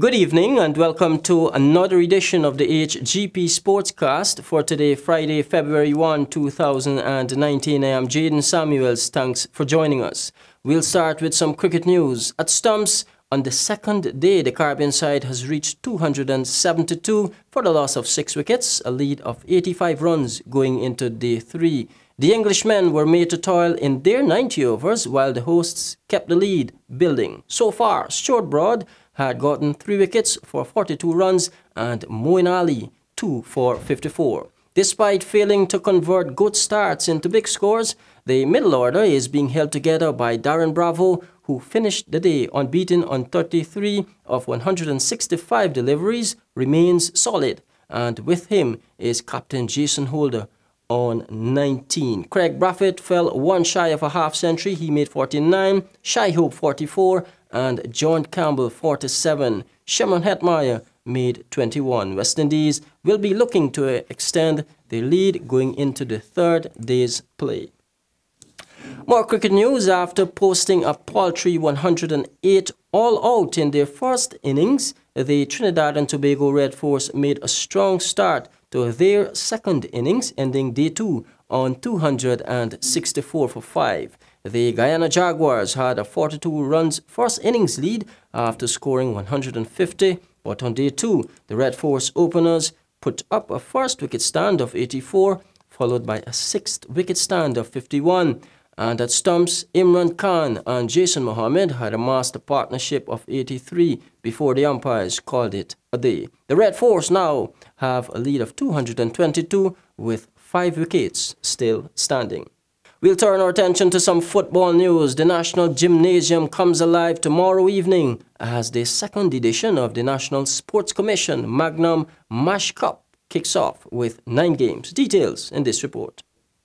Good evening and welcome to another edition of the Hgp Sportscast for today, Friday, February 1, 2019. I am Jaden Samuels. Thanks for joining us. We'll start with some cricket news. At Stumps, on the second day, the Caribbean side has reached 272 for the loss of 6 wickets, a lead of 85 runs going into day 3. The Englishmen were made to toil in their 90 overs while the hosts kept the lead building. So far, Stuart Broad had gotten 3 wickets for 42 runs and Moeen Ali 2 for 54. Despite failing to convert good starts into big scores, the middle order is being held together by Darren Bravo, who finished the day unbeaten on 33 of 165 deliveries, remains solid, and with him is captain Jason Holder on 19. Craig Braffett fell one shy of a half century. He made 49, Shai Hope 44, and John Campbell 47. Shimron Hetmeyer made 21. West Indies will be looking to extend their lead going into the third day's play. More cricket news. After posting a paltry 108 all out in their first innings, the Trinidad and Tobago Red Force made a strong start to their second innings, ending day 2 on 264 for 5. The Guyana Jaguars had a 42 runs first innings lead after scoring 150, but on day 2, the Red Force openers put up a first wicket stand of 84, followed by a sixth wicket stand of 51. And at Stumps, Imran Khan and Jason Mohammed had amassed a partnership of 83 before the umpires called it a day. The Red Force now have a lead of 222 with 5 wickets still standing. We'll turn our attention to some football news. The National Gymnasium comes alive tomorrow evening as the second edition of the National Sports Commission Magnum Mash Cup kicks off with 9 games. Details in this report.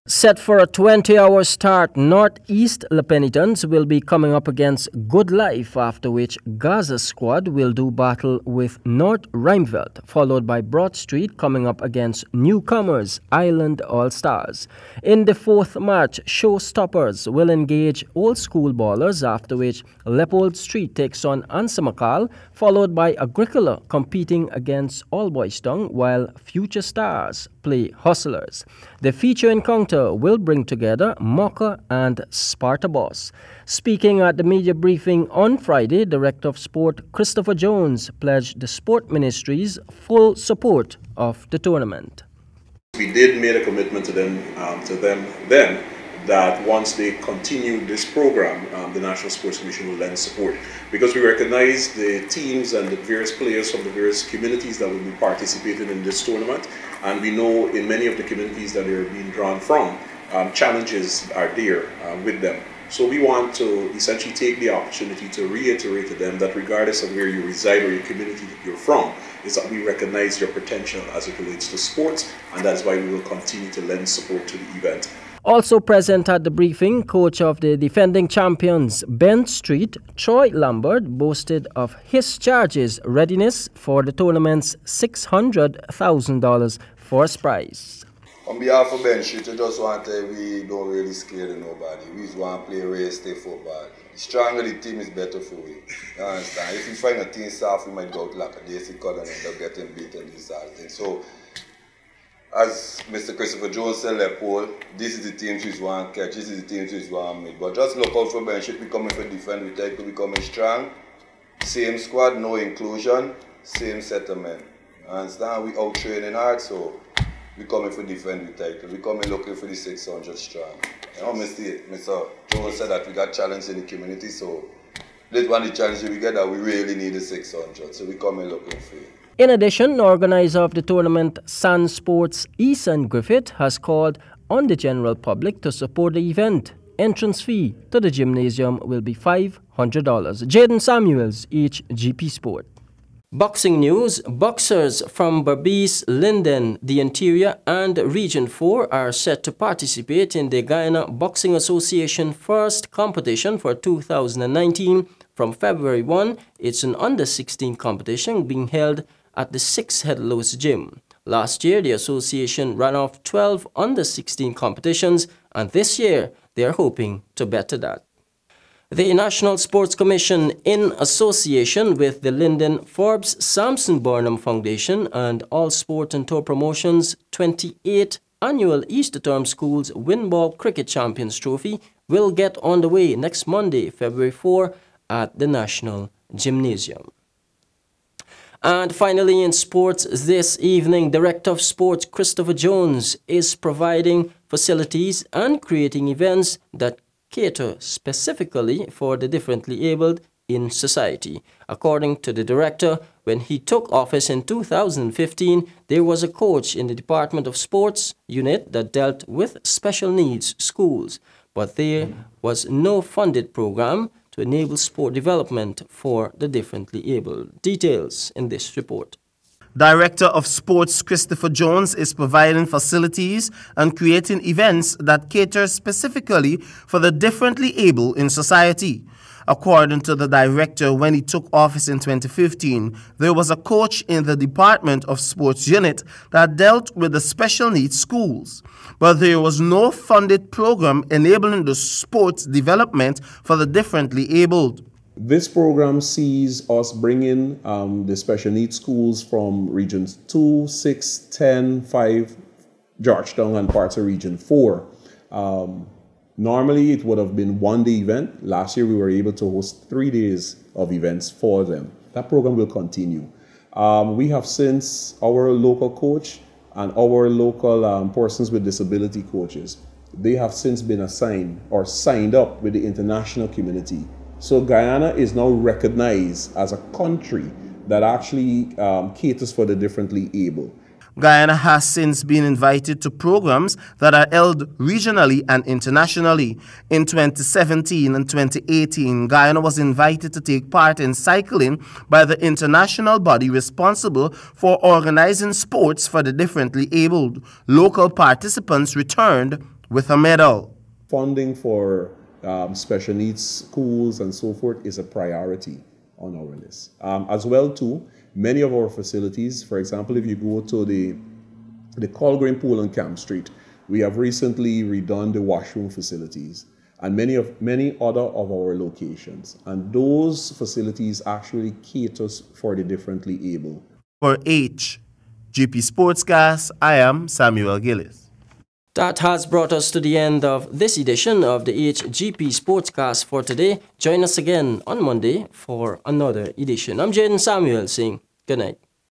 Set for a 20-hour start, Northeast Le Penitents will be coming up against Good Life, after which Gaza Squad will do battle with North Rijnveld, followed by Broad Street coming up against newcomers Island All-Stars. In the fourth match, Showstoppers will engage Old School Ballers, after which Leopold Street takes on Ansamakal, followed by Agricola competing against All Boys Town, while Future Stars play Hustlers. The feature encounter will bring together Mocha and Sparta Boss. Speaking at the media briefing on Friday, Director of Sport Christopher Jones pledged the Sport Ministry's full support of the tournament. We did make a commitment to them then that once they continue this program, the National Sports Commission will lend support, because we recognize the teams and the various players from the various communities that will be participating in this tournament, and we know in many of the communities that they are being drawn from, challenges are there with them. So we want to essentially take the opportunity to reiterate to them that regardless of where you reside or your community that you're from, is that we recognize your potential as it relates to sports, and that's why we will continue to lend support to the event. Also present at the briefing, coach of the defending champions Ben Street, Troy Lambert, boasted of his charges readiness for the tournament's $600,000 first prize. On behalf of Ben Street, I just want to tell you we don't really scare nobody. We just want to play real stay football. The stronger the team is better for you. You understand? If we find a team soft, we might go out like a daisy color and end up getting beaten this sort of thing. So, as Mr. Christopher Jones said, Leopold, this is the team we want to catch, this is the team we want to meet. But just look out for Ben Street, we coming for defend, we take to becoming strong. Same squad, no inclusion, same settlement. You understand? We out training hard, so we coming for defend the title. We coming looking for the 600 strong. You know, Mr. Jones said that we got challenge in the community, so this one the challenge we get that we really need the 600. So we coming looking for it. In addition, organizer of the tournament, Sun Sports Eason Griffith, has called on the general public to support the event. Entrance fee to the gymnasium will be $500. Jaden Samuels, Hgp Sport. Boxing news. Boxers from Berbice, Linden, the Interior and Region 4 are set to participate in the Guyana Boxing Association first competition for 2019 from February 1. It's an under-16 competition being held at the 6 Headlow's Gym. Last year, the association ran off 12 under-16 competitions, and this year, they are hoping to better that. The National Sports Commission, in association with the Lyndon Forbes Sampson Burnham Foundation and All Sport and Tour Promotions, 28th Annual Easter Term Schools Winball Cricket Champions Trophy will get underway next Monday, February 4, at the National Gymnasium. And finally, in sports this evening, Director of Sports Christopher Jones is providing facilities and creating events that cater specifically for the differently abled in society. According to the director, when he took office in 2015, there was a coach in the Department of Sports unit that dealt with special needs schools, but there was no funded program to enable sport development for the differently able. Details in this report. Director of Sports Christopher Jones is providing facilities and creating events that cater specifically for the differently able in society. According to the director, when he took office in 2015, there was a coach in the Department of Sports unit that dealt with the special needs schools, but there was no funded program enabling the sports development for the differently abled. This program sees us bringing the special needs schools from regions 2, 6, 10, 5, Georgetown, and parts of region 4. Normally, it would have been one-day event. Last year, we were able to host 3 days of events for them. That program will continue. We have since our local coach and our local persons with disability coaches, they have since been assigned or signed up with the international community. So Guyana is now recognized as a country that actually caters for the differently able. Guyana has since been invited to programs that are held regionally and internationally. In 2017 and 2018, Guyana was invited to take part in cycling by the international body responsible for organizing sports for the differently abled. Local participants returned with a medal. Funding for special needs schools and so forth is a priority on our list. As well too, many of our facilities, for example, if you go to the Colgreen Pool on Camp Street, we have recently redone the washroom facilities and many other of our locations. And those facilities actually cater for the differently able. For Hgp Sportscast, I am Samuel Gillis. That has brought us to the end of this edition of the Hgp Sportscast for today. Join us again on Monday for another edition. I'm Jaden Samuel saying good night.